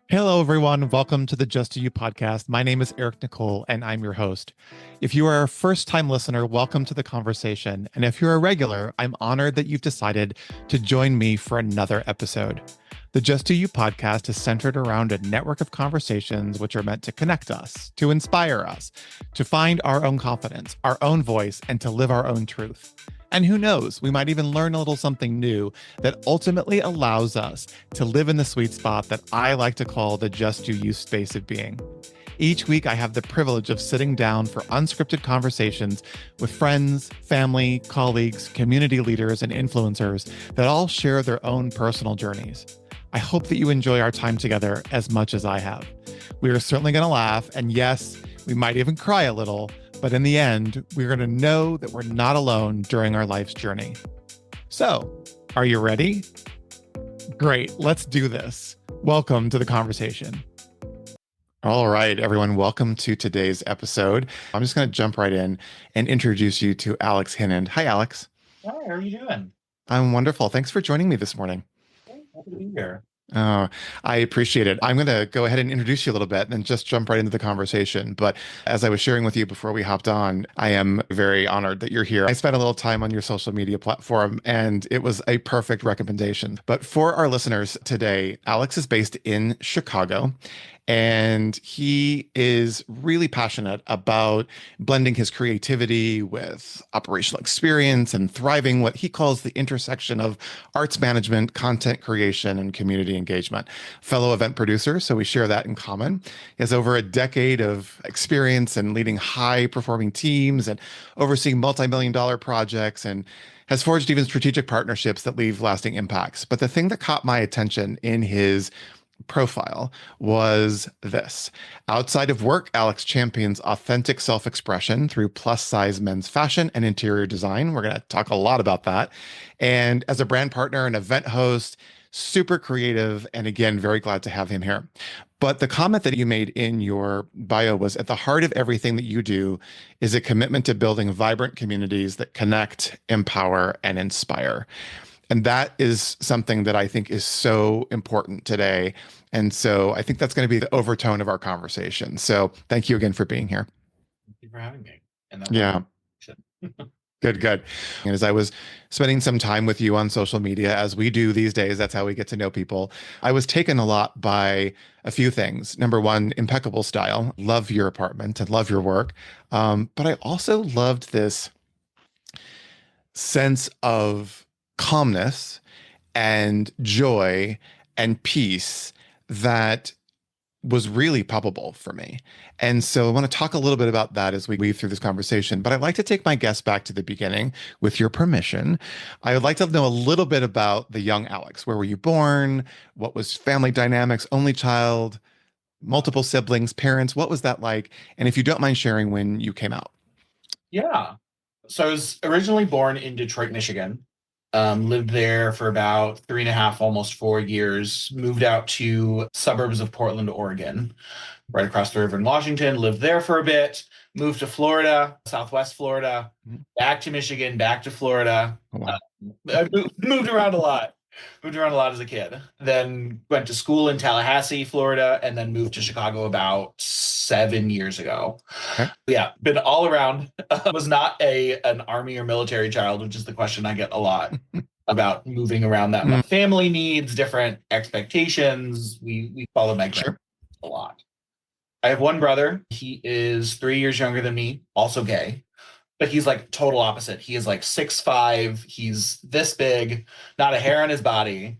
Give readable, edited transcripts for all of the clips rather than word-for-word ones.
Hello, everyone. Welcome to the Just Do You podcast. My name is Eric Nicole, and I'm your host. If you are a first time listener, welcome to the conversation. And if you're a regular, I'm honored that you've decided to join me for another episode. The Just Do You podcast is centered around a network of conversations which are meant to connect us, to inspire us, to find our own confidence, our own voice, and to live our own truth. And who knows, we might even learn a little something new that ultimately allows us to live in the sweet spot that I like to call the just do you space of being. Each week, I have the privilege of sitting down for unscripted conversations with friends, family, colleagues, community leaders, and influencers that all share their own personal journeys. I hope that you enjoy our time together as much as I have. We are certainly going to laugh, and yes, we might even cry a little, but in the end, we're going to know that we're not alone during our life's journey. So, are you ready? Great, let's do this. Welcome to the conversation. All right, everyone, welcome to today's episode. I'm just going to jump right in and introduce you to Alex Hinand. Hi, Alex. Hi, how are you doing? I'm wonderful. Thanks for joining me this morning. Happy to be here. Oh, I appreciate it. I'm going to go ahead and introduce you a little bit and then just jump right into the conversation. But as I was sharing with you before we hopped on, I am very honored that you're here. I spent a little time on your social media platform and it was a perfect recommendation. But for our listeners today, Alex is based in Chicago. And he is really passionate about blending his creativity with operational experience and thriving what he calls the intersection of arts management, content creation, and community engagement. Fellow event producer, so we share that in common. He has over a decade of experience in leading high-performing teams and overseeing multi-million-dollar projects and has forged even strategic partnerships that leave lasting impacts. But the thing that caught my attention in his profile was this. Outside of work, Alex champions authentic self-expression through plus-size men's fashion and interior design. We're going to talk a lot about that. And as a brand partner and event host, super creative. And again, very glad to have him here. But the comment that you made in your bio was at the heart of everything that you do is a commitment to building vibrant communities that connect, empower, and inspire. And that is something that I think is so important today. And so I think that's going to be the overtone of our conversation. So thank you again for being here. Thank you for having me. And that Yeah, good, good. And as I was spending some time with you on social media, as we do these days, that's how we get to know people. I was taken a lot by a few things. Number one, impeccable style. Love your apartment and love your work. But I also loved this sense of calmness and joy and peace that was really palpable for me. And so I want to talk a little bit about that as we weave through this conversation. But I'd like to take my guests back to the beginning with your permission. I would like to know a little bit about the young Alex. Where were you born? What was family dynamics? Only child, multiple siblings, parents? What was that like? And if you don't mind sharing when you came out. Yeah. So I was originally born in Detroit, Michigan. Lived there for about 3.5, almost 4 years. Moved out to suburbs of Portland, Oregon, right across the river in Washington. Lived there for a bit. Moved to Florida, Southwest Florida, Mhm. back to Michigan, back to Florida. Oh, wow. I moved around a lot. Moved around a lot as a kid. Then went to school in Tallahassee, Florida, and then moved to Chicago about 7 years ago. Okay. Yeah, been all around. Was not an army or military child, which is the question I get a lot about moving around that Mm, much. Family needs, different expectations. We followed my sure. grandparents a lot. I have one brother. He is 3 years younger than me, also gay, but he's like total opposite. He is like 6'5". He's this big, not a hair on his body.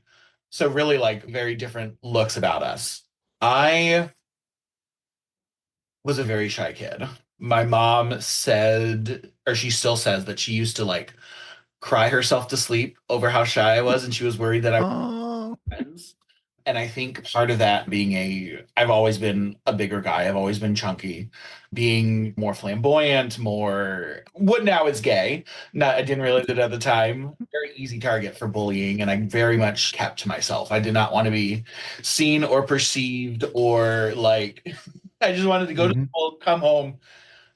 So really like very different looks about us. I was a very shy kid. My mom said, or she still says, that she used to like cry herself to sleep over how shy I was, and she was worried that I would Oh, have friends. And I think part of that being I've always been a bigger guy. I've always been chunky, being more flamboyant, more what now is gay. Not, I didn't realize it at the time. Very easy target for bullying, and I very much kept to myself. I did not want to be seen or perceived or like. I just wanted to go to mhm, school, come home,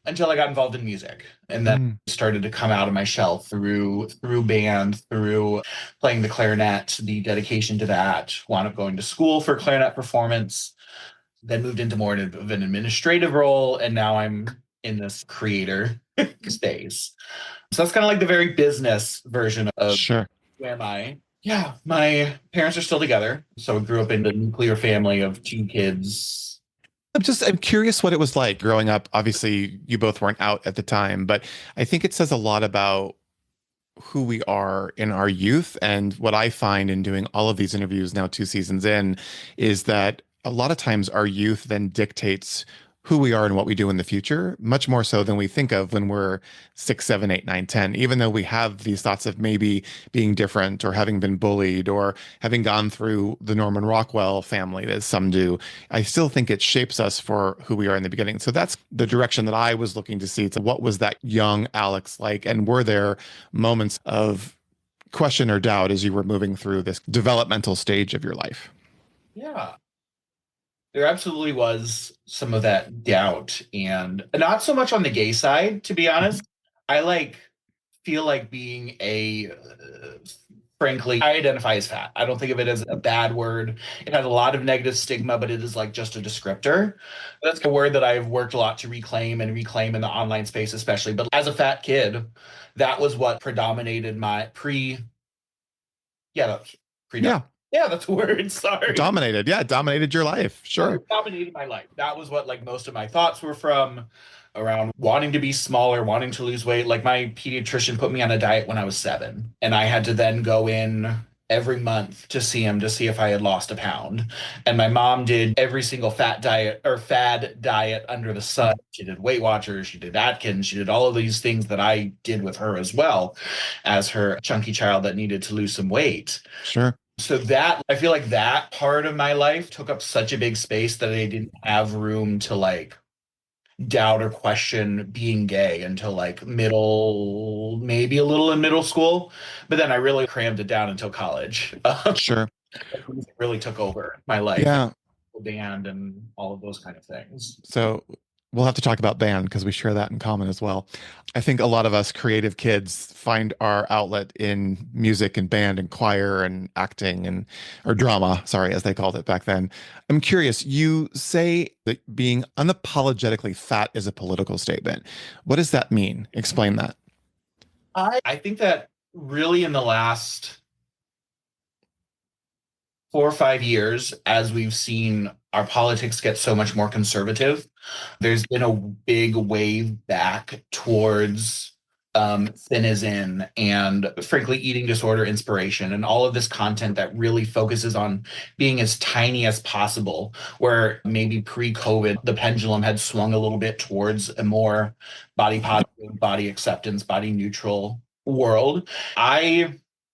until I got involved in music, and then mm, started to come out of my shell through band, through playing the clarinet, the dedication to that, wound up going to school for clarinet performance. then moved into more of an administrative role, and now I'm in this creator space. So that's kind of like the very business version of Sure. who am I. Yeah, my parents are still together. So I grew up in a nuclear family of two kids. I'm curious what it was like growing up. Obviously, you both weren't out at the time, but I think it says a lot about who we are in our youth. And what I find in doing all of these interviews now, 2 seasons in, is that a lot of times our youth then dictates who we are and what we do in the future, much more so than we think of when we're 6, 7, 8, 9, 10. Even though we have these thoughts of maybe being different or having been bullied or having gone through the Norman Rockwell family, as some do, I still think it shapes us for who we are in the beginning. So that's the direction that I was looking to see. So what was that young Alex like? And were there moments of question or doubt as you were moving through this developmental stage of your life? Yeah, there absolutely was some of that doubt, and not so much on the gay side, to be honest. I feel like being frankly, I identify as fat. I don't think of it as a bad word. It has a lot of negative stigma, but it is like just a descriptor. That's a word that I've worked a lot to reclaim in the online space, especially. But as a fat kid, that was what predominated my yeah, that's Yeah, yeah, that's a word. Sorry. dominated. Yeah, dominated your life. Yeah, Sure. it dominated my life. That was what like most of my thoughts were from, around wanting to be smaller, wanting to lose weight. Like my pediatrician put me on a diet when I was 7, and I had to then go in every month to see him to see if I had lost a pound. And my mom did every single fat diet or fad diet under the sun. She did Weight Watchers, she did Atkins, she did all of these things that I did with her as well, as her chunky child that needed to lose some weight. Sure. So that, I feel like that part of my life took up such a big space that I didn't have room to like doubt or question being gay until like middle, maybe a little in middle school. But then I really crammed it down until college. Sure. It really took over my life, Yeah. band and all of those kind of things. So we'll have to talk about band because we share that in common as well. I think a lot of us creative kids find our outlet in music and band and choir and acting and or drama, sorry, as they called it back then. I'm curious, you say that being unapologetically fat is a political statement. What does that mean? Explain that. I think that really in the last 4 or 5 years, as we've seen our politics get so much more conservative, there's been a big wave back towards thin as in and frankly eating disorder inspiration and all of this content that really focuses on being as tiny as possible, where maybe pre-COVID the pendulum had swung a little bit towards a more body positive, body acceptance, body neutral world.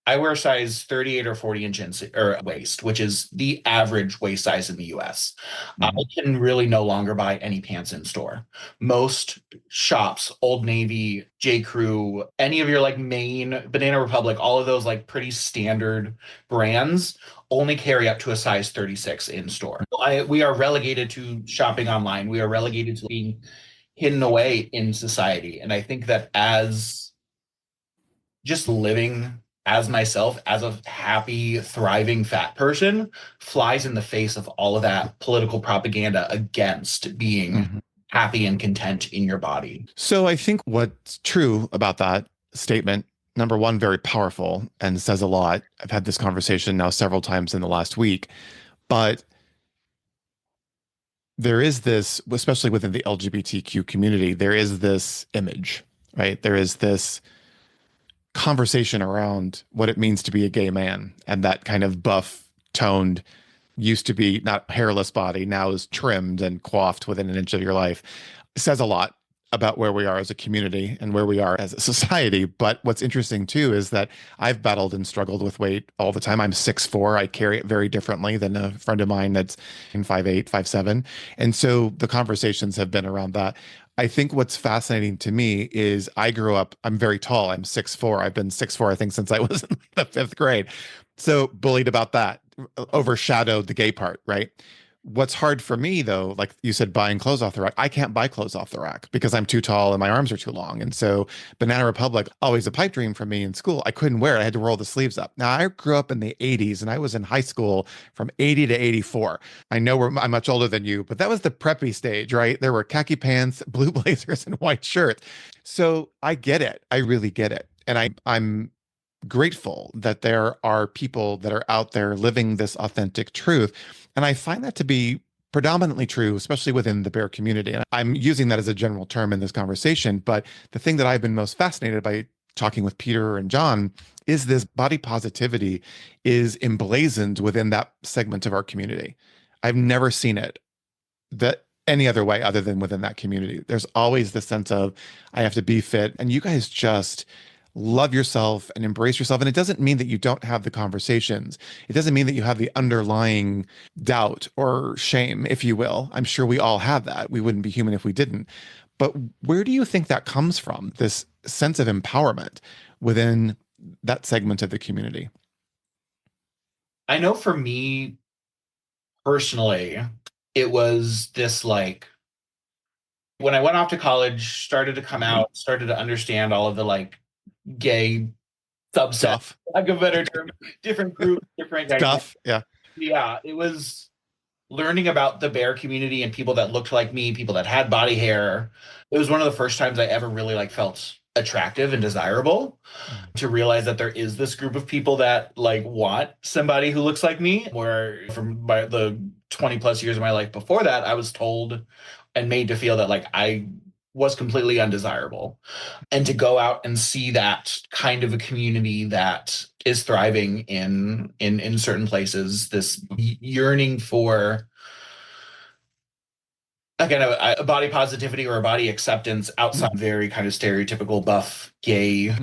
I wear size 38 or 40 inch or waist, which is the average waist size in the US. I Mhm. can really no longer buy any pants in store. Most shops, Old Navy, J. Crew, any of your like main Banana Republic, all of those like pretty standard brands only carry up to a size 36 in store. We are relegated to shopping online. We are relegated to being hidden away in society. And I think that as just living as myself, as a happy, thriving fat person, flies in the face of all of that political propaganda against being Mhm. happy and content in your body. So I think what's true about that statement, number one, very powerful and says a lot. I've had this conversation now several times in the last week, but there is this, especially within the LGBTQ community, there is this image, right? There is this conversation around what it means to be a gay man and that kind of buff, toned, used to be not hairless body, now is trimmed and coiffed within an inch of your life. It says a lot about where we are as a community and where we are as a society. But what's interesting too is that I've battled and struggled with weight all the time. I'm 6'4". I carry it very differently than a friend of mine that's in 5'8", 5'7". And so the conversations have been around that. I think what's fascinating to me is I grew up, I'm very tall. I'm 6'4". I've been 6'4", I think, since I was in the 5th grade. So bullied about that, overshadowed the gay part, right? What's hard for me though, like you said, buying clothes off the rack, I can't buy clothes off the rack because I'm too tall and my arms are too long. And so Banana Republic, always a pipe dream for me in school. I couldn't wear it. I had to roll the sleeves up. Now I grew up in the 80s and I was in high school from 80 to 84. I know I'm much older than you, but that was the preppy stage, right? There were khaki pants, blue blazers, and white shirts. So I get it. I really get it. And I'm grateful that there are people that are out there living this authentic truth. And I find that to be predominantly true, especially within the bear community. And I'm using that as a general term in this conversation. But the thing that I've been most fascinated by talking with Peter and John is this body positivity is emblazoned within that segment of our community. I've never seen it that any other way other than within that community. There's always the sense of I have to be fit, and you guys just love yourself and embrace yourself. And it doesn't mean that you don't have the conversations. It doesn't mean that you have the underlying doubt or shame, if you will. I'm sure we all have that. We wouldn't be human if we didn't. But where do you think that comes from? This sense of empowerment within that segment of the community? I know for me personally, it was this like when I went off to college, started to come out, started to understand all of the like gay subset, Stuff. like a better term, different groups, different dynamics. Stuff. Yeah. Yeah, it was learning about the bear community and people that looked like me, people that had body hair. It was one of the first times I ever really like felt attractive and desirable to realize that there is this group of people that like want somebody who looks like me. Where from the 20 plus years of my life before that, I was told and made to feel that like I was completely undesirable. And to go out and see that kind of a community that is thriving in certain places, this yearning for again a body positivity or a body acceptance outside very kind of stereotypical buff gay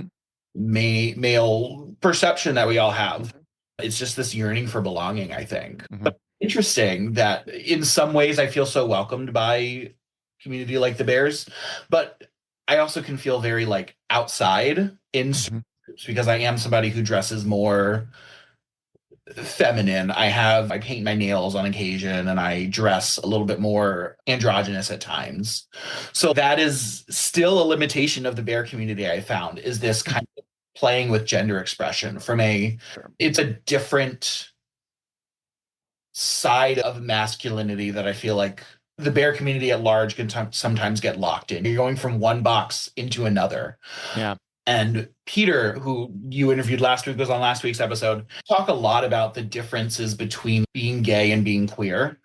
Mhm. male perception that we all have. It's just this yearning for belonging, I think. Mhm. But interesting that in some ways I feel so welcomed by community like the Bears, but I also can feel very like outside in Mhm. groups because I am somebody who dresses more feminine. I paint my nails on occasion and I dress a little bit more androgynous at times. So that is still a limitation of the bear community I found is this kind of playing with gender expression from a it's a different side of masculinity that I feel like the bear community at large can sometimes get locked in. You're going from one box into another. Yeah. And Peter, who you interviewed last week, was on last week's episode, talk a lot about the differences between being gay and being queer,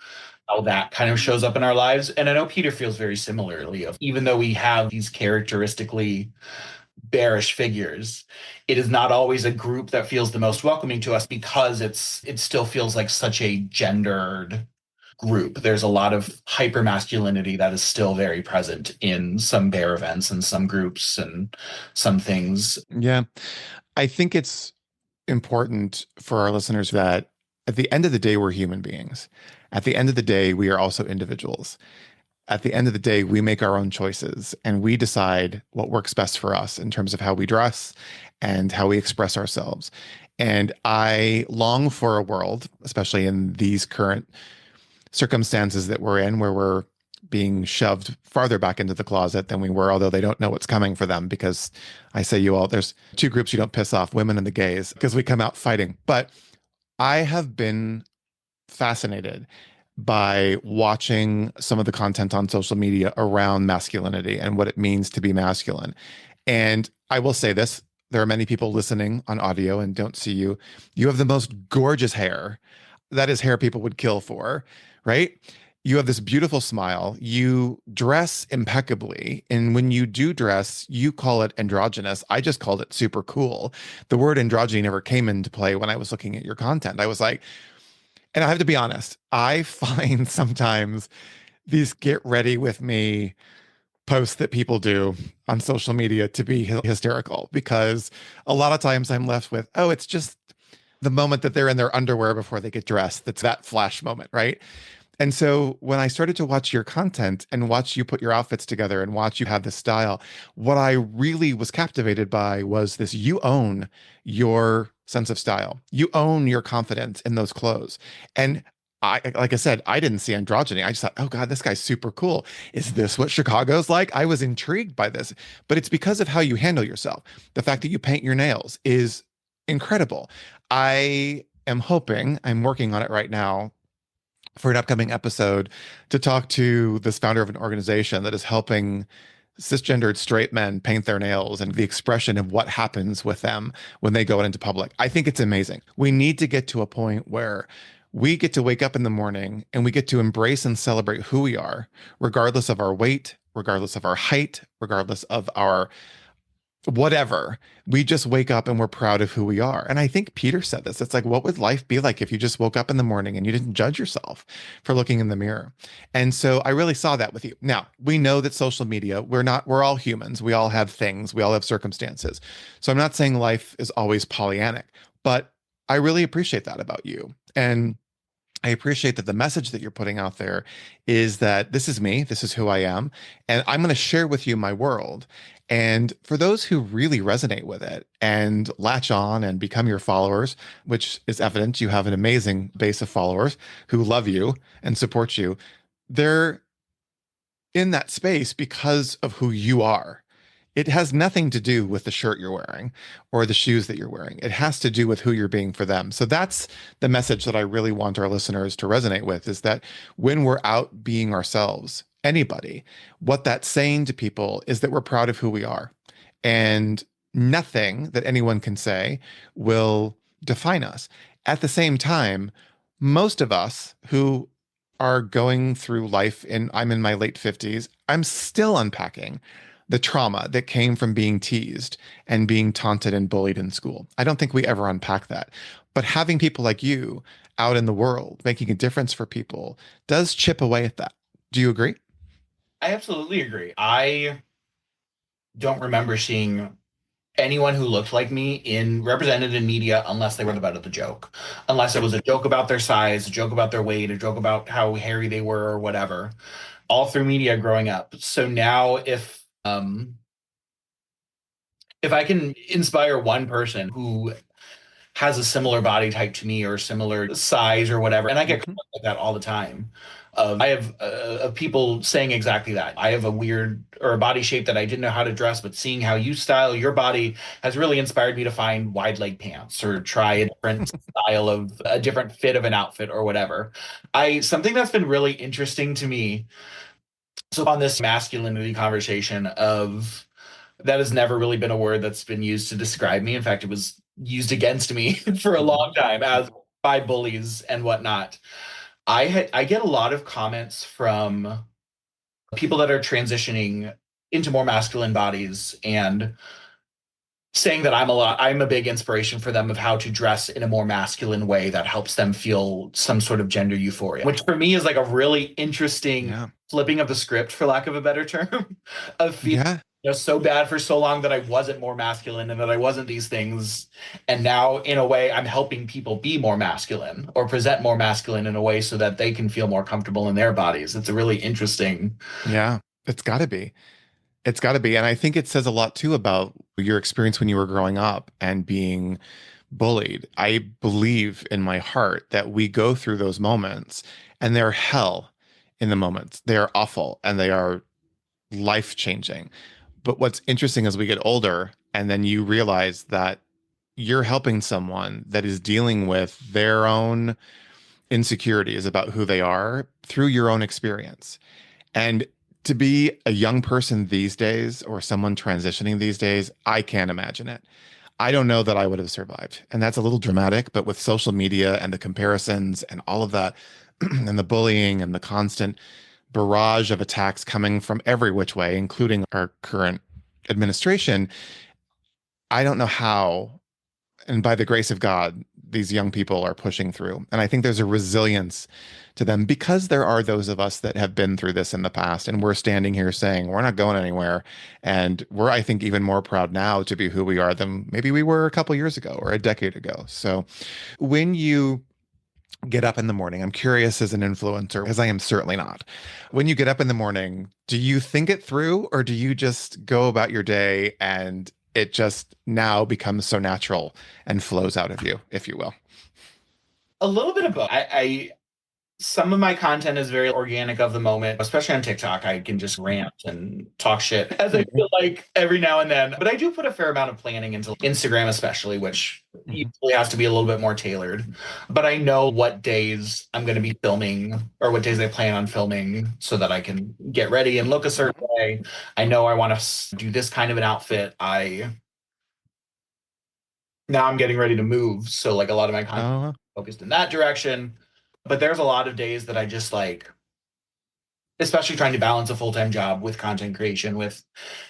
how that kind of shows up in our lives. And I know Peter feels very similarly of even though we have these characteristically bearish figures, it is not always a group that feels the most welcoming to us because it still feels like such a gendered group. There's a lot of hyper masculinity that is still very present in some bear events and some groups and some things. Yeah. I think it's important for our listeners that at the end of the day, we're human beings. At the end of the day, we are also individuals. At the end of the day, we make our own choices and we decide what works best for us in terms of how we dress and how we express ourselves. And I long for a world, especially in these current circumstances that we're in, where we're being shoved farther back into the closet than we were, although they don't know what's coming for them. Because I say you all, there's two groups you don't piss off, women and the gays, because we come out fighting. But I have been fascinated by watching some of the content on social media around masculinity and what it means to be masculine. And I will say this, there are many people listening on audio and don't see you. You have the most gorgeous hair. That is hair people would kill for, right? You have this beautiful smile. You dress impeccably. And when you do dress, you call it androgynous. I just called it super cool. The word androgyny never came into play when I was looking at your content. I was like, and I have to be honest, I find sometimes these get ready with me posts that people do on social media to be hysterical because a lot of times I'm left with, oh, it's just the moment that they're in their underwear before they get dressed. That's that flash moment, right? And so when I started to watch your content and watch you put your outfits together and watch you have this style, what I really was captivated by was this you own your sense of style. You own your confidence in those clothes. And like I said, I didn't see androgyny. I just thought, oh God, this guy's super cool. Is this what Chicago's like? I was intrigued by this, but it's because of how you handle yourself. The fact that you paint your nails is incredible. I am hoping, I'm working on it right now for an upcoming episode to talk to this founder of an organization that is helping cisgendered straight men paint their nails and the expression of what happens with them when they go out into public. I think it's amazing. We need to get to a point where we get to wake up in the morning and we get to embrace and celebrate who we are, regardless of our weight, regardless of our height, regardless of our whatever. We just wake up and we're proud of who we are. And I think Peter said this. It's like, what would life be like if you just woke up in the morning and you didn't judge yourself for looking in the mirror? And so I really saw that with you. Now, we know that social media, we're all humans. We all have things, we all have circumstances. So I'm not saying life is always Pollyannic, but I really appreciate that about you. And I appreciate that the message that you're putting out there is that this is me, this is who I am, and I'm going to share with you my world. And for those who really resonate with it and latch on and become your followers, which is evident, you have an amazing base of followers who love you and support you, they're in that space because of who you are. It has nothing to do with the shirt you're wearing or the shoes that you're wearing. It has to do with who you're being for them. So that's the message that I really want our listeners to resonate with is that when we're out being ourselves, anybody, what that's saying to people is that we're proud of who we are. And nothing that anyone can say will define us. At the same time, most of us who are going through life I'm in my late 50s, I'm still unpacking the trauma that came from being teased and being taunted and bullied in school. I don't think we ever unpack that. But having people like you out in the world making a difference for people does chip away at that. Do you agree? I absolutely agree. I don't remember seeing anyone who looked like me in represented in media unless they were the butt of the joke. Unless it was a joke about their size, a joke about their weight, a joke about how hairy they were or whatever. All through media growing up. So now if I can inspire one person who has a similar body type to me or similar size or whatever. And I get Mhm. comments like that all the time. I have of people saying exactly that. I have a weird or a body shape that I didn't know how to dress, but seeing how you style your body has really inspired me to find wide leg pants or try a different style of a different fit of an outfit or whatever. I something that's been really interesting to me. So on this masculinity conversation of that has never really been a word that's been used to describe me. In fact, it was used against me for a long Mhm. time as by bullies and whatnot. I get a lot of comments from people that are transitioning into more masculine bodies and saying that I'm a big inspiration for them of how to dress in a more masculine way that helps them feel some sort of gender euphoria, which for me is like a really interesting Yeah. flipping of the script, for lack of a better term, of feeling Yeah. so bad for so long that I wasn't more masculine and that I wasn't these things. And now, in a way, I'm helping people be more masculine or present more masculine in a way so that they can feel more comfortable in their bodies. It's a really interesting. Yeah. It's got to be. It's got to be. And I think it says a lot too about your experience when you were growing up and being bullied. I believe in my heart that we go through those moments and they're hell in the moments. They are awful and they are life changing. But what's interesting as we get older and then you realize that you're helping someone that is dealing with their own insecurities about who they are through your own experience. And to be a young person these days or someone transitioning these days, I can't imagine it. I don't know that I would have survived. And that's a little dramatic, but with social media and the comparisons and all of that, and the bullying and the constant barrage of attacks coming from every which way, including our current administration, I don't know how, and by the grace of God, these young people are pushing through. And I think there's a resilience to them because there are those of us that have been through this in the past. And we're standing here saying we're not going anywhere. And we're, I think, even more proud now to be who we are than maybe we were a couple years ago or a decade ago. So when you get up in the morning, I'm curious as an influencer, because I am certainly not. When you get up in the morning, do you think it through or do you just go about your day and it just now becomes so natural and flows out of you, if you will? A little bit of both. Some of my content is very organic of the moment, especially on TikTok. I can just rant and talk shit as I Mhm. feel like every now and then. But I do put a fair amount of planning into Instagram, especially, which Mhm. usually has to be a little bit more tailored. But I know what days I'm going to be filming or what days I plan on filming so that I can get ready and look a certain way. I know I want to do this kind of an outfit. I now I'm getting ready to move. So like a lot of my content Oh, focused in that direction. But there's a lot of days that I just like, especially trying to balance a full-time job with content creation, with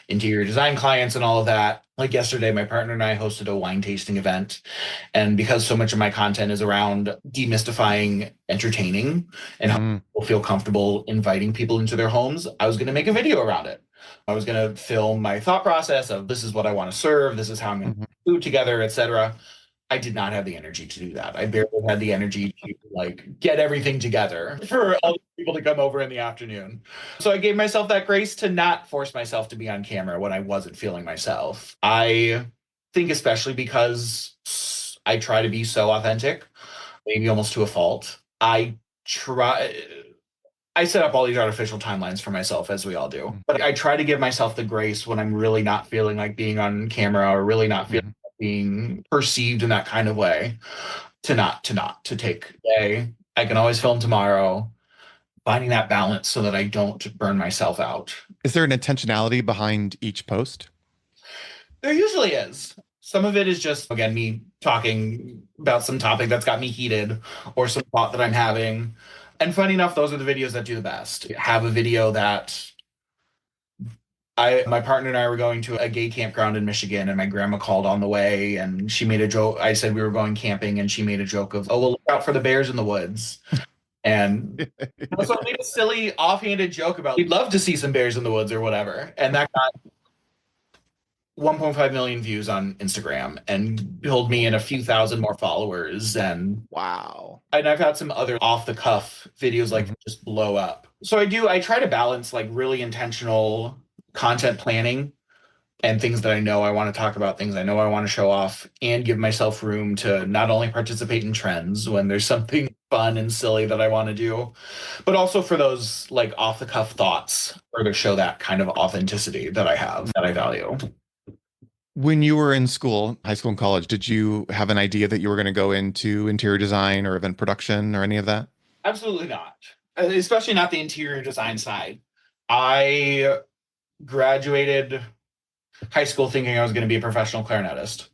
interior design clients and all of that. Like yesterday, my partner and I hosted a wine tasting event. And because so much of my content is around demystifying entertaining and how mm, people feel comfortable inviting people into their homes, I was going to make a video around it. I was going to film my thought process of this is what I want to serve, this is how I'm going to mhm. put food together, etc. I did not have the energy to do that. I barely had the energy to like get everything together for all the people to come over in the afternoon. So I gave myself that grace to not force myself to be on camera when I wasn't feeling myself. I think especially because I try to be so authentic, maybe almost to a fault. Try I set up all these artificial timelines for myself, as we all do. Mhm. But I try to give myself the grace when I'm really not feeling like being on camera or really not feeling Mhm. like being perceived in that kind of way, to take a day. I can always film tomorrow, finding that balance so that I don't burn myself out. Is there an intentionality behind each post? There usually is. Some of it is just, again, me talking about some topic that's got me heated or some thought that I'm having. And funny enough, those are the videos that do the best. Have a video that my partner and I were going to a gay campground in Michigan, and my grandma called on the way, and she made a joke. I said we were going camping, and she made a joke of, "Oh, well, look out for the bears in the woods." And so I made a silly, offhanded joke about we'd love to see some bears in the woods or whatever, and that got 1.5 million views on Instagram and pulled me in a few thousand more followers, Wow. and I've had some other off the cuff videos like Mhm. just blow up. So I try to balance like really intentional content planning and things that I know I want to talk about, things I know I want to show off, and give myself room to not only participate in trends when there's something fun and silly that I want to do, but also for those like off the cuff thoughts or to show that kind of authenticity that I have that I value. When you were in school, high school and college, did you have an idea that you were going to go into interior design or event production or any of that? Absolutely not, especially not the interior design side. I graduated high school thinking I was going to be a professional clarinetist.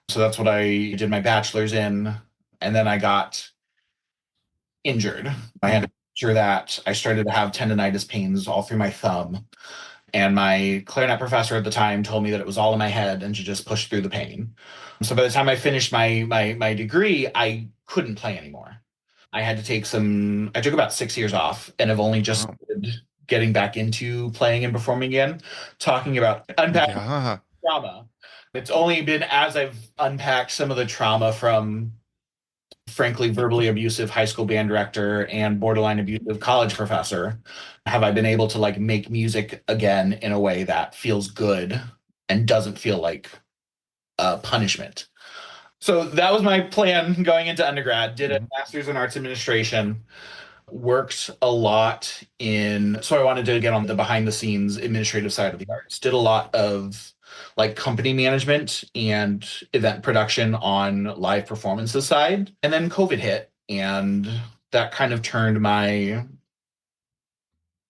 So that's what I did my bachelor's in. And then I got injured. I had Mm. to sure that I started to have tendonitis pains all through my thumb. And my clarinet professor at the time told me that it was all in my head and to just push through the pain. So by the time I finished my degree, I couldn't play anymore. I took about 6 years off and have only just Wow. started getting back into playing and performing again, talking about unpacking Yeah. trauma. It's only been as I've unpacked some of the trauma from frankly verbally abusive high school band director and borderline abusive college professor have I been able to like make music again in a way that feels good and doesn't feel like a punishment. So that was my plan going into undergrad. Did a Mhm. master's in arts administration, worked a lot so I wanted to get on the behind the scenes administrative side of the arts. Did a lot of like company management and event production on live performances side. And then COVID hit and that kind of turned my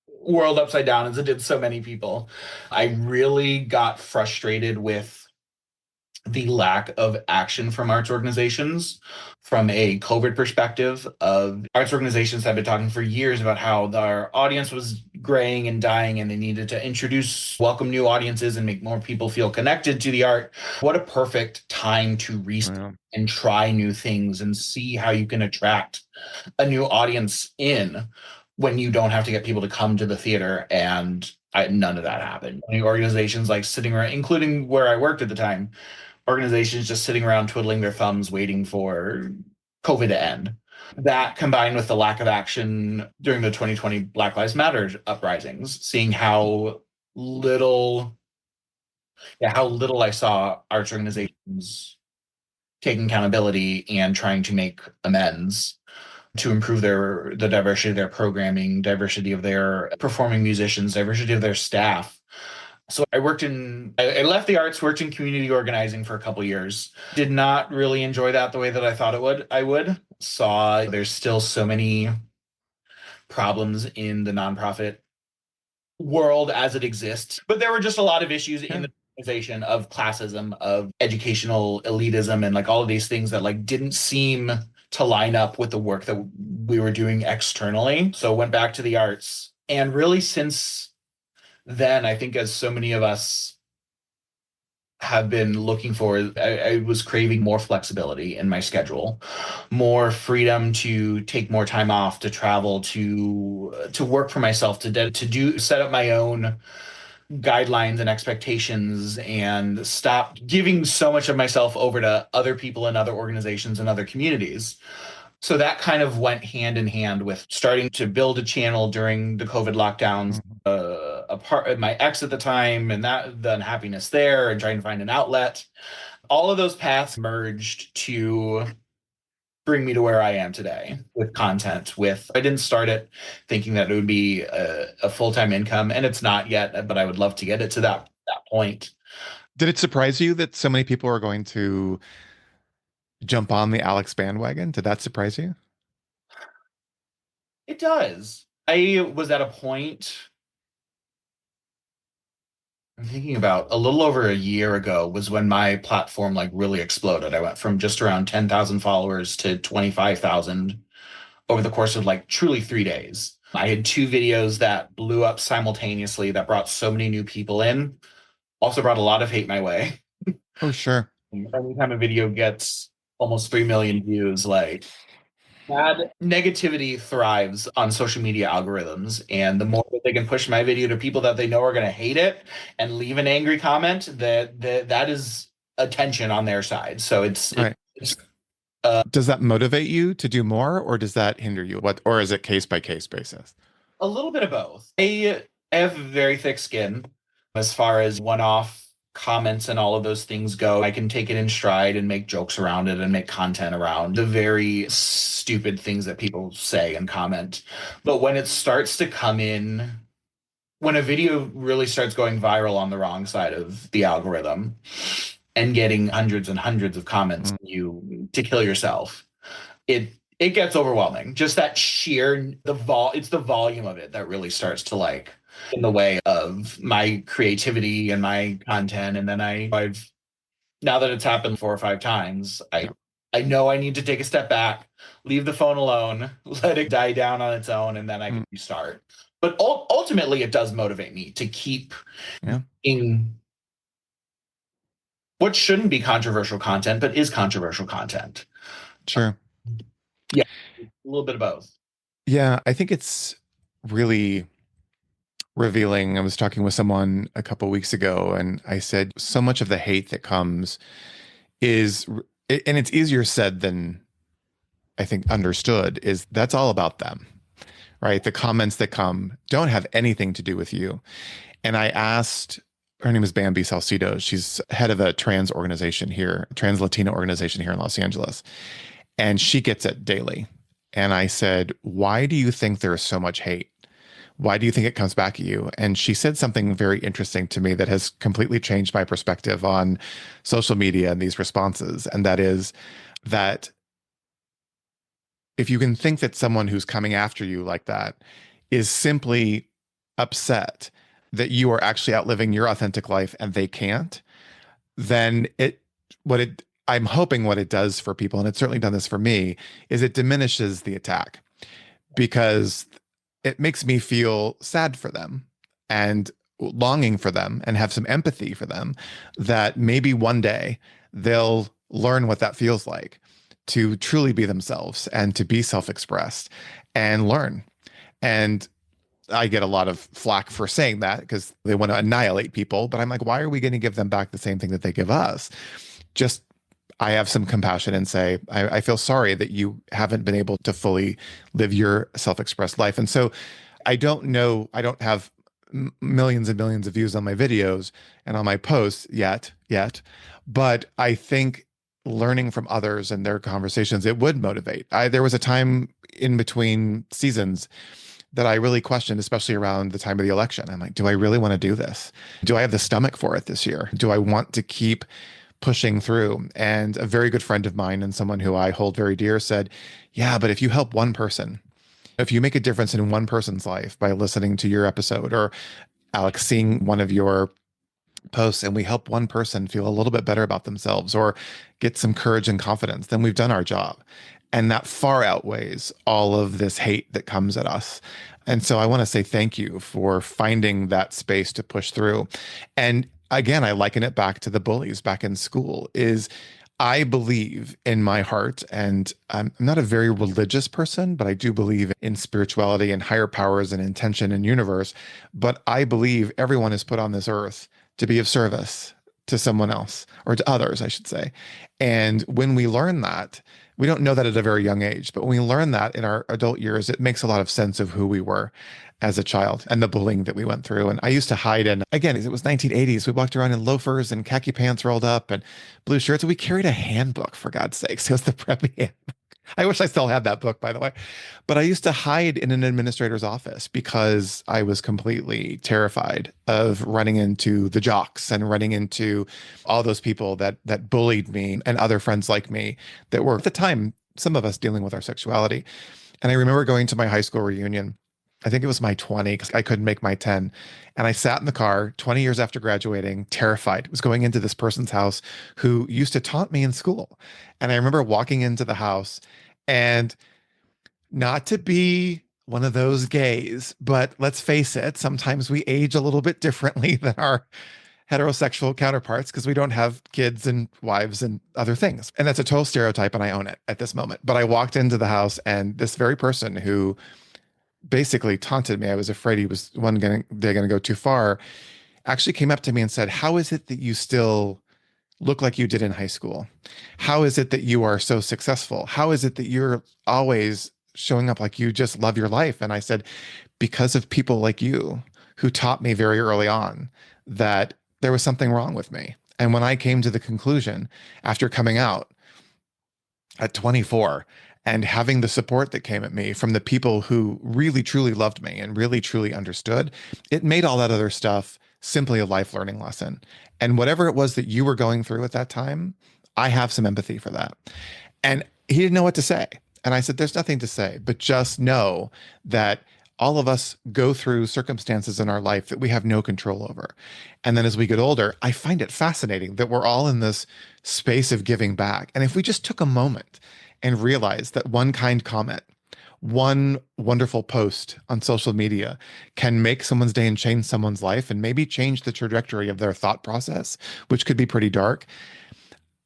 world upside down as it did so many people. I really got frustrated with the lack of action from arts organizations from a COVID perspective of arts organizations have been talking for years about how their audience was graying and dying and they needed to introduce welcome new audiences and make more people feel connected to the art. What a perfect time to restart Wow. and try new things and see how you can attract a new audience in when you don't have to get people to come to the theater none of that happened. Many organizations like sitting around, including where I worked at the time, organizations just sitting around twiddling their thumbs waiting for COVID to end. That combined with the lack of action during the 2020 Black Lives Matter uprisings, seeing little, how little I saw arts organizations taking accountability and trying to make amends. to improve the diversity of their programming, diversity of their performing musicians, diversity of their staff. So I left the arts, worked in community organizing for a couple years. Did not really enjoy that the way that I thought I would. Saw there's still so many problems in the nonprofit world as it exists. But there were just a lot of issues in Yeah. the organization of classism, of educational elitism, and like all of these things that like didn't seem to line up with the work that we were doing externally. So went back to the arts. And really since then, I think as so many of us have been looking for, I was craving more flexibility in my schedule, more freedom to take more time off, to travel, to work for myself, to do set up my own guidelines and expectations, and stop giving so much of myself over to other people and other organizations and other communities. So that kind of went hand in hand with starting to build a channel during the COVID lockdowns. Mhm. My ex at the time, and that the unhappiness there, and trying to find an outlet. All of those paths merged to bring me to where I am today with content. With I didn't start it thinking that it would be a full-time income, and it's not yet, but I would love to get it to that point. Did it surprise you that so many people are going to jump on the Alex bandwagon? Did that surprise you? It does. I was at a point I'm thinking about a little over a year ago was when my platform like really exploded. I went from just around 10,000 followers to 25,000 over the course of like truly 3 days. I had two videos that blew up simultaneously that brought so many new people in, also brought a lot of hate my way. Oh, sure. Anytime a video gets almost 3 million views, like bad negativity thrives on social media algorithms. And the more that they can push my video to people that they know are going to hate it and leave an angry comment, that is attention on their side. So Right. it's Does that motivate you to do more, or does that hinder you? What, or is it case by case basis? a little bit of both. I have very thick skin as far as one-off comments and all of those things go. I can take it in stride and make jokes around it and make content around the very stupid things that people say and comment. But when it starts to come in, when a video really starts going viral on the wrong side of the algorithm and getting hundreds and hundreds of comments, Mm, you to kill yourself, it gets overwhelming. Just that sheer it's the volume of it that really starts to like in the way of my creativity and my content. And then I've now that it's happened 4 or 5 times, yeah, I know I need to take a step back, leave the phone alone, let it die down on its own, and then I mm, can restart. But ultimately, it does motivate me to keep yeah, in what shouldn't be controversial content, but is controversial content. sure. Yeah, a little bit of both. Yeah, I think it's really revealing. I was talking with someone a couple weeks ago, and I said so much of the hate that comes is, and it's easier said than I think understood, is that's all about them, right? The comments that come don't have anything to do with you. And I asked, her name is Bambi Salcido. She's head of a trans organization here, trans Latina organization here in Los Angeles. And she gets it daily. And I said, why do you think there is so much hate? Why do you think it comes back at you? And she said something very interesting to me that has completely changed my perspective on social media and these responses. And that is that if you can think that someone who's coming after you like that is simply upset that you are actually outliving your authentic life and they can't, then I'm hoping what it does for people, and it's certainly done this for me, is it diminishes the attack because it makes me feel sad for them and longing for them and have some empathy for them that maybe one day they'll learn what that feels like to truly be themselves and to be self-expressed and learn. And I get a lot of flack for saying that because they want to annihilate people, but I'm like, why are we going to give them back the same thing that they give us? Just I have some compassion and say, I feel sorry that you haven't been able to fully live your self-expressed life. And so I don't know, I don't have millions and millions of views on my videos and on my posts yet, but I think learning from others and their conversations, it would motivate. There was a time in between seasons that I really questioned, especially around the time of the election. I'm like, do I really want to do this? Do I have the stomach for it this year? Do I want to keep pushing through? And a very good friend of mine and someone who I hold very dear said, yeah, but if you help one person, if you make a difference in one person's life by listening to your episode, or Alex, seeing one of your posts, and we help one person feel a little bit better about themselves or get some courage and confidence, then we've done our job. And that far outweighs all of this hate that comes at us. And so I want to say thank you for finding that space to push through. And again, I liken it back to the bullies back in school is I believe in my heart, and I'm not a very religious person, but I do believe in spirituality and higher powers and intention and universe. But I believe everyone is put on this earth to be of service to someone else or to others, I should say. And when we learn that, we don't know that at a very young age, but when we learn that in our adult years, it makes a lot of sense of who we were as a child and the bullying that we went through. And I used to hide in, again, it was 1980s. We walked around in loafers and khaki pants rolled up and blue shirts. And we carried a handbook, for God's sakes. It was the preppy handbook. I wish I still had that book, by the way. But I used to hide in an administrator's office because I was completely terrified of running into the jocks and running into all those people that bullied me and other friends like me that were at the time, some of us dealing with our sexuality. And I remember going to my high school reunion. I think it was my 20 because I couldn't make my 10. And I sat in the car 20 years after graduating, terrified. I was going into this person's house who used to taunt me in school. And I remember walking into the house and not to be one of those gays, but let's face it, sometimes we age a little bit differently than our heterosexual counterparts because we don't have kids and wives and other things. And that's a total stereotype, and I own it at this moment. But I walked into the house, and this very person who basically taunted me, I was afraid he was they're going to go too far, actually came up to me and said, how is it that you still look like you did in high school? How is it that you are so successful? How is it that you're always showing up like you just love your life? And I said, because of people like you who taught me very early on that there was something wrong with me. And when I came to the conclusion after coming out at 24 and having the support that came at me from the people who really truly loved me and really truly understood, it made all that other stuff simply a life learning lesson. And whatever it was that you were going through at that time, I have some empathy for that. And he didn't know what to say. And I said, there's nothing to say, but just know that all of us go through circumstances in our life that we have no control over. And then as we get older, I find it fascinating that we're all in this space of giving back. And if we just took a moment and realized that one kind comment, one wonderful post on social media can make someone's day and change someone's life and maybe change the trajectory of their thought process, which could be pretty dark.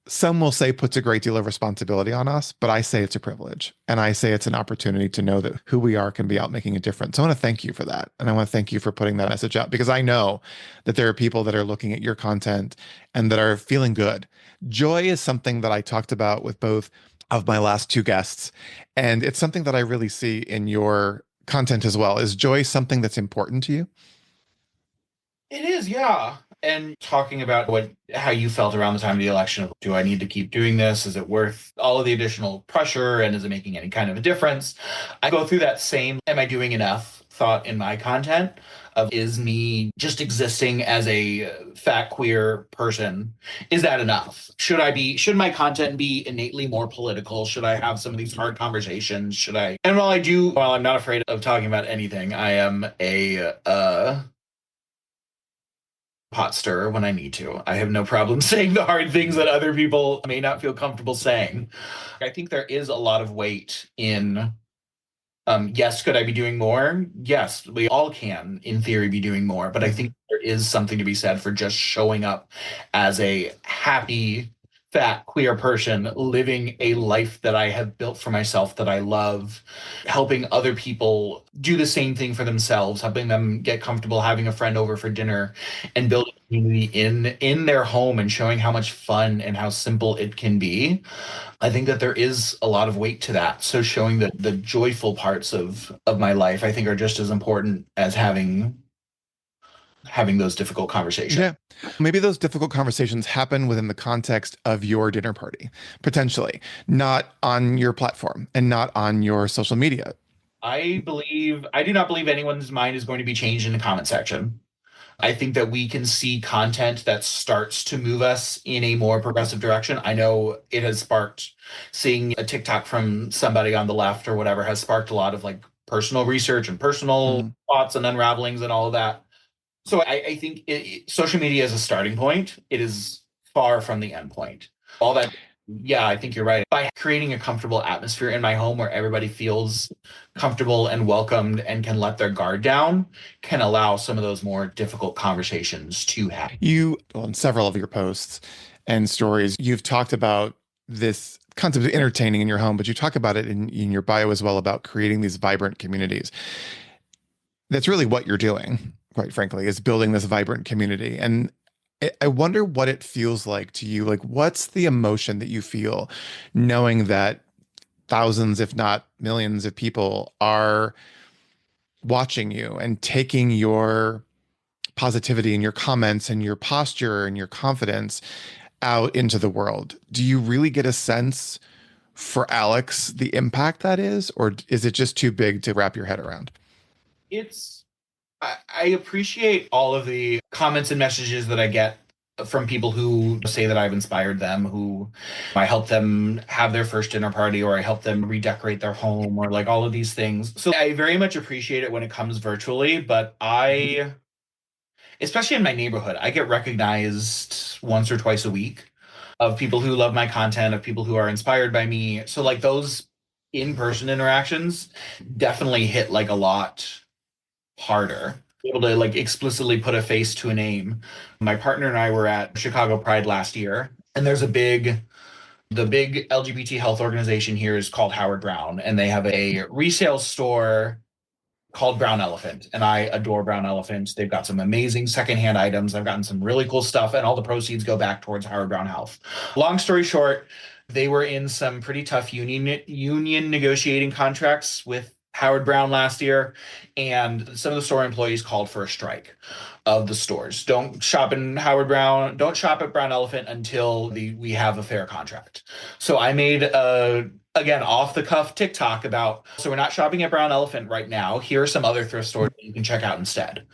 Some will say puts a great deal of responsibility on us, but I say it's a privilege. And I say it's an opportunity to know that who we are can be out making a difference. So I want to thank you for that. And I want to thank you for putting that message out because I know that there are people that are looking at your content and that are feeling good. Joy is something that I talked about with both of my last two guests. And it's something that I really see in your content as well. Is joy something that's important to you? It is, yeah. And talking about how you felt around the time of the election of do I need to keep doing this? Is it worth all of the additional pressure? And is it making any kind of a difference? I go through that same am I doing enough thought in my content of is me just existing as a fat queer person, is that enough? Should my content be innately more political? Should I have some of these hard conversations? Should I? And while I'm not afraid of talking about anything, I am a pot stirrer when I need to. I have no problem saying the hard things that other people may not feel comfortable saying. I think there is a lot of weight in, yes, could I be doing more? Yes, we all can, in theory, be doing more. But I think there is something to be said for just showing up as a happy, fat, queer person, living a life that I have built for myself that I love, helping other people do the same thing for themselves, helping them get comfortable having a friend over for dinner and building a community in their home and showing how much fun and how simple it can be. I think that there is a lot of weight to that. So showing the joyful parts of my life, I think are just as important as having those difficult conversations. Yeah. Maybe those difficult conversations happen within the context of your dinner party, potentially, not on your platform and not on your social media. I do not believe anyone's mind is going to be changed in the comment section. I think that we can see content that starts to move us in a more progressive direction. I know it has sparked seeing a TikTok from somebody on the left or whatever has sparked a lot of like personal research and personal Mhm. thoughts and unravelings and all of that. So I think social media is a starting point. It is far from the end point. All that, yeah, I think you're right. By creating a comfortable atmosphere in my home where everybody feels comfortable and welcomed and can let their guard down, can allow some of those more difficult conversations to happen. Well, in several of your posts and stories, you've talked about this concept of entertaining in your home, but you talk about it in your bio as well about creating these vibrant communities. That's really what you're doing, quite frankly, is building this vibrant community. And I wonder what it feels like to you. Like, what's the emotion that you feel knowing that thousands, if not millions of people are watching you and taking your positivity and your comments and your posture and your confidence out into the world? Do you really get a sense for Alex the impact that is, or is it just too big to wrap your head around? It's I appreciate all of the comments and messages that I get from people who say that I've inspired them, who I help them have their first dinner party, or I help them redecorate their home, or like all of these things. So I very much appreciate it when it comes virtually, but especially in my neighborhood, I get recognized once or twice a week of people who love my content, of people who are inspired by me. So like those in-person interactions definitely hit like a lot harder. Able to like explicitly put a face to a name. My partner and I were at Chicago Pride last year, and the big LGBT health organization here is called Howard Brown, and they have a resale store called Brown Elephant, and I adore Brown Elephant. They've got some amazing secondhand items. I've gotten some really cool stuff, and all the proceeds go back towards Howard Brown Health. Long story short, they were in some pretty tough union negotiating contracts with Howard Brown last year, and some of the store employees called for a strike of the stores. Don't shop in Howard Brown. Don't shop at Brown Elephant until we have a fair contract. So I made a again off the cuff TikTok about so we're not shopping at Brown Elephant right now. Here are some other thrift stores that you can check out instead.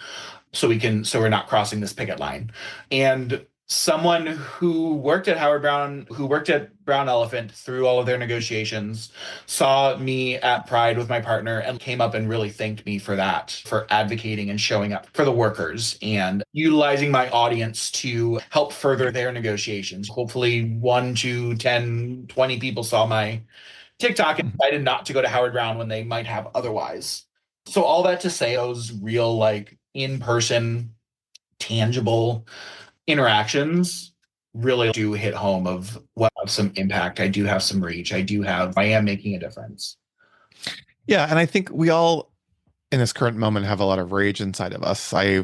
So we're not crossing this picket line. And someone who worked at Howard Brown, who worked at Brown Elephant through all of their negotiations, saw me at Pride with my partner and came up and really thanked me for that, for advocating and showing up for the workers and utilizing my audience to help further their negotiations. Hopefully 1 to 10, 20 people saw my TikTok and decided not to go to Howard Brown when they might have otherwise. So all that to say, those real like in-person, tangible interactions really do hit home of what have some impact. I do have some reach. I am making a difference. Yeah, and I think we all in this current moment have a lot of rage inside of us. I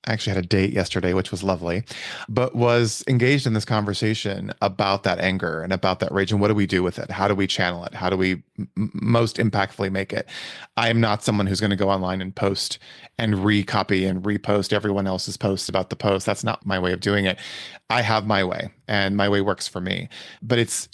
actually had a date yesterday, which was lovely, but was engaged in this conversation about that anger and about that rage and what do we do with it? How do we channel it? How do we most impactfully make it? I am not someone who's going to go online and post and recopy and repost everyone else's posts about the post. That's not my way of doing it. I have my way and my way works for me, but it's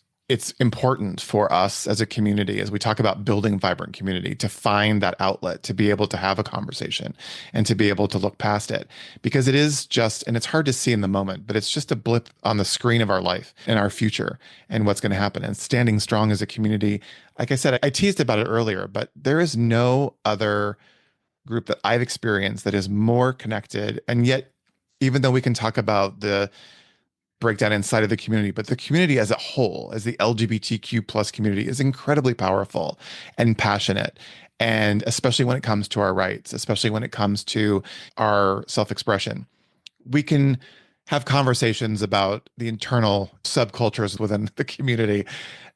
important for us as a community, as we talk about building vibrant community, to find that outlet, to be able to have a conversation and to be able to look past it. Because it is just, and it's hard to see in the moment, but it's just a blip on the screen of our life and our future and what's going to happen. And standing strong as a community, like I said, I teased about it earlier, but there is no other group that I've experienced that is more connected. And yet, even though we can talk about the breakdown inside of the community, but the community as a whole, as the LGBTQ plus community, is incredibly powerful and passionate. And especially when it comes to our rights, especially when it comes to our self-expression, we can have conversations about the internal subcultures within the community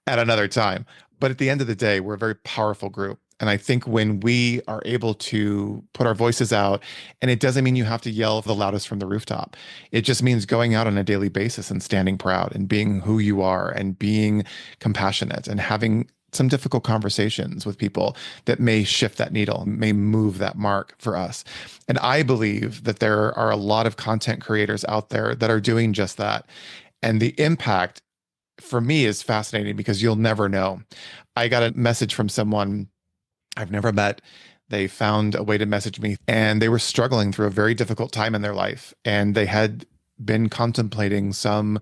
at another time. But at the end of the day, we're a very powerful group. And I think when we are able to put our voices out, and it doesn't mean you have to yell the loudest from the rooftop. It just means going out on a daily basis and standing proud and being who you are and being compassionate and having some difficult conversations with people that may shift that needle, may move that mark for us. And I believe that there are a lot of content creators out there that are doing just that. And the impact for me is fascinating because you'll never know. I got a message from someone I've never met. They found a way to message me and they were struggling through a very difficult time in their life. And they had been contemplating some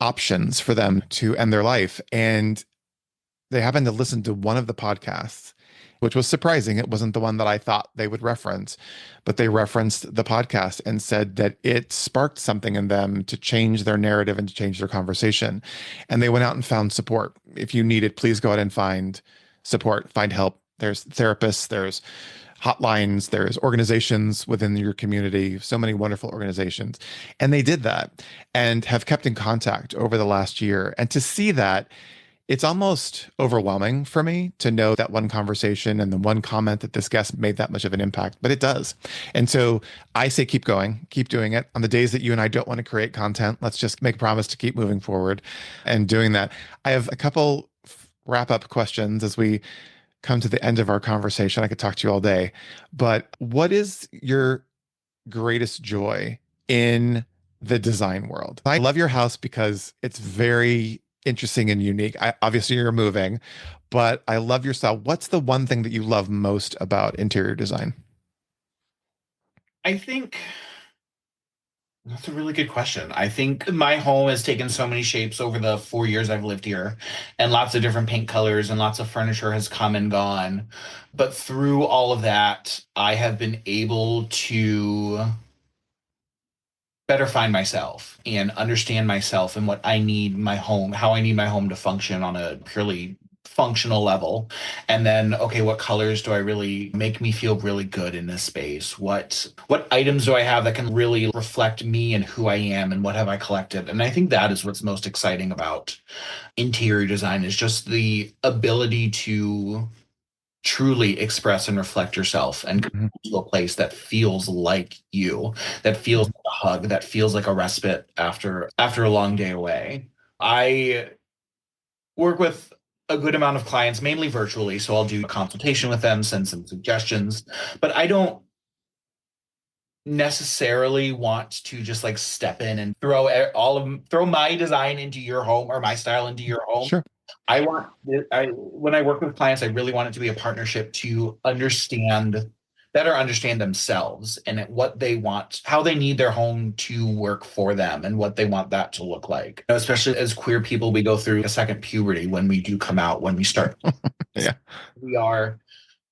options for them to end their life. And they happened to listen to one of the podcasts, which was surprising. It wasn't the one that I thought they would reference, but they referenced the podcast and said that it sparked something in them to change their narrative and to change their conversation. And they went out and found support. If you need it, please go out and find support, find help. There's therapists, there's hotlines, there's organizations within your community, so many wonderful organizations. And they did that and have kept in contact over the last year. And to see that, it's almost overwhelming for me to know that one conversation and the one comment that this guest made that much of an impact, but it does. And so I say keep going, keep doing it. On the days that you and I don't want to create content, let's just make a promise to keep moving forward and doing that. I have a couple wrap up questions as we come to the end of our conversation. I could talk to you all day, but what is your greatest joy in the design world? I love your house because it's very interesting and unique. Obviously, you're moving, but I love your style. What's the one thing that you love most about interior design? I think that's a really good question. I think my home has taken so many shapes over the 4 years I've lived here, and lots of different paint colors and lots of furniture has come and gone. But through all of that, I have been able to better find myself and understand myself and what I need my home, how I need my home to function on a purely functional level. And then, okay, what colors do I really make me feel really good in this space? What items do I have that can really reflect me and who I am and what have I collected? And I think that is what's most exciting about interior design is just the ability to truly express and reflect yourself and come Mhm, to a place that feels like you, that feels mhm, like a hug, that feels like a respite after a long day away. I work with a good amount of clients, mainly virtually, so I'll do a consultation with them, send some suggestions, but I don't necessarily want to just like step in and throw my design into your home or my style into your home. sure. I want I when I work with clients, I really want it to be a partnership to better understand themselves and what they want, how they need their home to work for them and what they want that to look like. You know, especially as queer people, we go through a second puberty when we do come out, when we start. Yeah. We are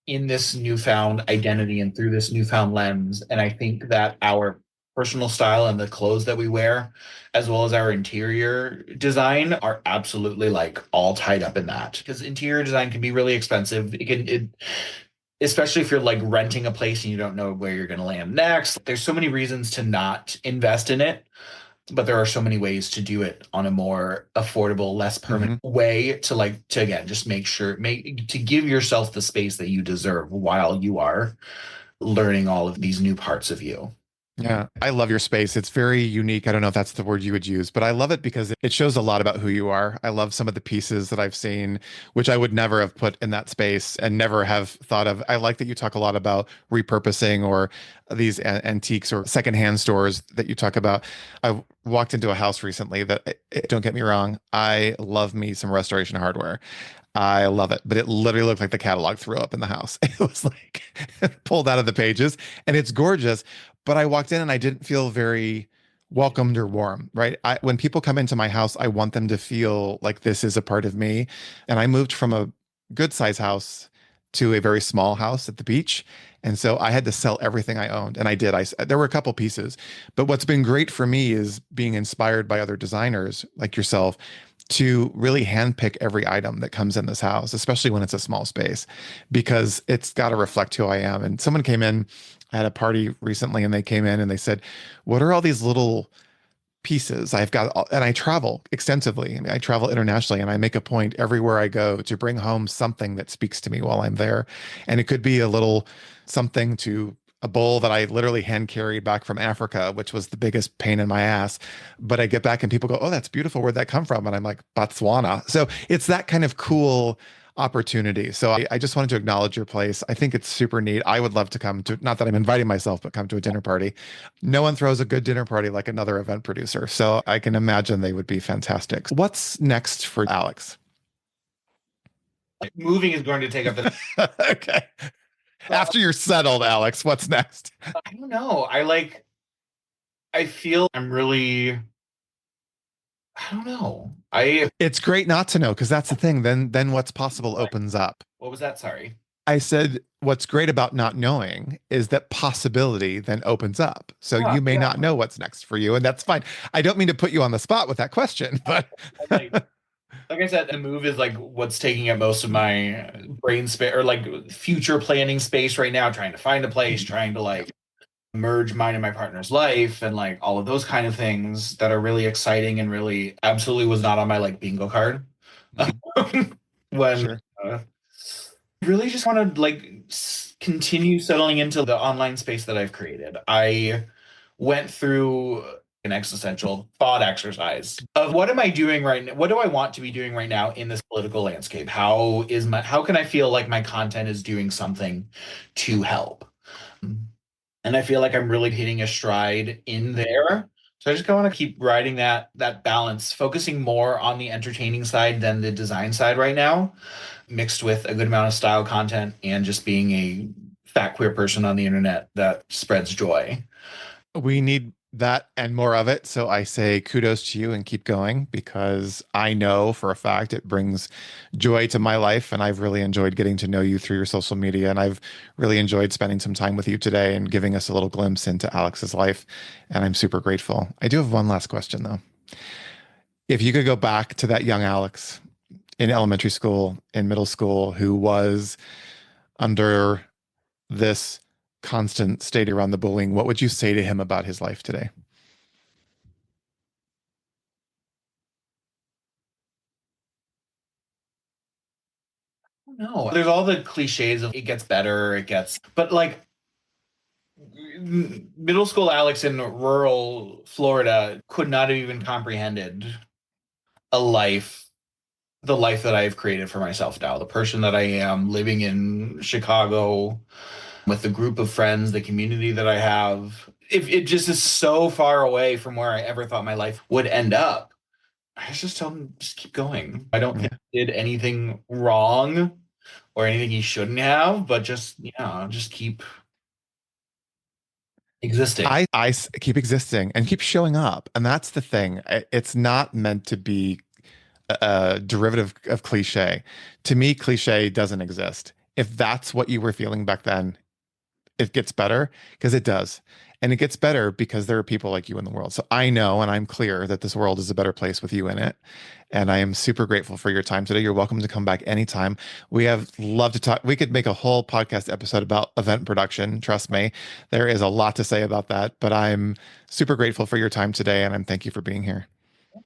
in this newfound identity and through this newfound lens. And I think that our personal style and the clothes that we wear, as well as our interior design, are absolutely like all tied up in that. Because interior design can be really expensive. Especially if you're like renting a place and you don't know where you're going to land next. There's so many reasons to not invest in it, but there are so many ways to do it on a more affordable, less permanent Mhm. way to again, just to give yourself the space that you deserve while you are learning all of these new parts of you. Yeah, I love your space. It's very unique. I don't know if that's the word you would use, but I love it because it shows a lot about who you are. I love some of the pieces that I've seen, which I would never have put in that space and never have thought of. I like that you talk a lot about repurposing or these antiques or secondhand stores that you talk about. I walked into a house recently that, don't get me wrong, I love me some restoration hardware. I love it, but it literally looked like the catalog threw up in the house. It was like pulled out of the pages and it's gorgeous. But I walked in and I didn't feel very welcomed or warm, right? When people come into my house, I want them to feel like this is a part of me. And I moved from a good size house to a very small house at the beach. And so I had to sell everything I owned. And I did. There were a couple pieces. But what's been great for me is being inspired by other designers like yourself to really handpick every item that comes in this house, especially when it's a small space, because it's got to reflect who I am. And someone came in, I had a party recently, and they came in and they said, "What are all these little pieces I've got?" And I travel extensively. I mean, I travel internationally, and I make a point everywhere I go to bring home something that speaks to me while I'm there. And it could be a little something to a bowl that I literally hand carried back from Africa, which was the biggest pain in my ass. But I get back and people go, "Oh, that's beautiful. Where'd that come from?" And I'm like, "Botswana." So it's that kind of cool opportunity. So I just wanted to acknowledge your place. I think it's super neat. I would love to come to, not that I'm inviting myself, but come to a dinner party. No one throws a good dinner party like another event producer. So I can imagine they would be fantastic. What's next for Alex? Like, moving is going to take up the. Okay. After you're settled, Alex, what's next? I don't know. I feel I'm really. I don't know. It's great not to know because that's the thing. Then what's possible opens up. What was that? Sorry. I said what's great about not knowing is that possibility then opens up. So you may Yeah. not know what's next for you, and that's fine. I don't mean to put you on the spot with that question, but Like I said, the move is like what's taking up most of my brain space or like future planning space right now, trying to find a place, trying to like merge mine and my partner's life and like all of those kind of things that are really exciting and really absolutely was not on my like bingo card. When sure. really just want to like continue settling into the online space that I've created. I went through an existential thought exercise of what am I doing right now? What do I want to be doing right now in this political landscape? How can I feel like my content is doing something to help? And I feel like I'm really hitting a stride in there. So I just want to keep riding that balance, focusing more on the entertaining side than the design side right now, mixed with a good amount of style content and just being a fat queer person on the internet that spreads joy. We need that and more of it. So I say kudos to you and keep going because I know for a fact it brings joy to my life. And I've really enjoyed getting to know you through your social media. And I've really enjoyed spending some time with you today and giving us a little glimpse into Alex's life. And I'm super grateful. I do have one last question though. If you could go back to that young Alex in elementary school, in middle school, who was under this constant state around the bullying, what would you say to him about his life today? No, there's all the cliches of it gets better, but like middle school Alex in rural Florida could not have even comprehended a life, the life that I've created for myself now, the person that I am living in Chicago with the group of friends, the community that I have. If it just is so far away from where I ever thought my life would end up, I just tell him, just keep going. I don't think he did anything wrong or anything he shouldn't have, but just keep existing. I keep existing and keep showing up. And that's the thing. It's not meant to be a derivative of cliche. To me, cliche doesn't exist. If that's what you were feeling back then, it gets better because it does. And it gets better because there are people like you in the world. So I know and I'm clear that this world is a better place with you in it. And I am super grateful for your time today. You're welcome to come back anytime. We have loved to talk. We could make a whole podcast episode about event production. Trust me, there is a lot to say about that. But I'm super grateful for your time today. And I'm thank you for being here.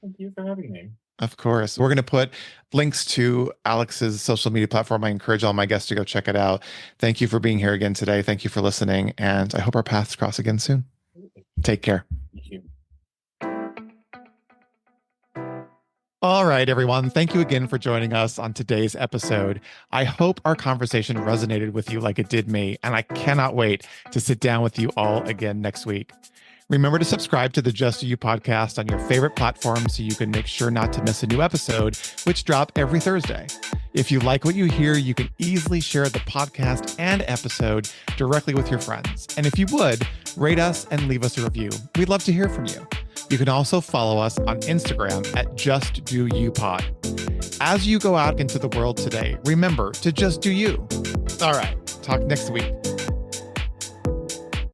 Thank you for having me. Of course. We're going to put links to Alex's social media platform. I encourage all my guests to go check it out. Thank you for being here again today. Thank you for listening. And I hope our paths cross again soon. Take care. Thank you. All right, everyone. Thank you again for joining us on today's episode. I hope our conversation resonated with you like it did me, and I cannot wait to sit down with you all again next week. Remember to subscribe to the Just Do You podcast on your favorite platform so you can make sure not to miss a new episode, which drop every Thursday. If you like what you hear, you can easily share the podcast and episode directly with your friends. And if you would, rate us and leave us a review. We'd love to hear from you. You can also follow us on Instagram at Just Do You Pod. As you go out into the world today, remember to just do you. All right, talk next week.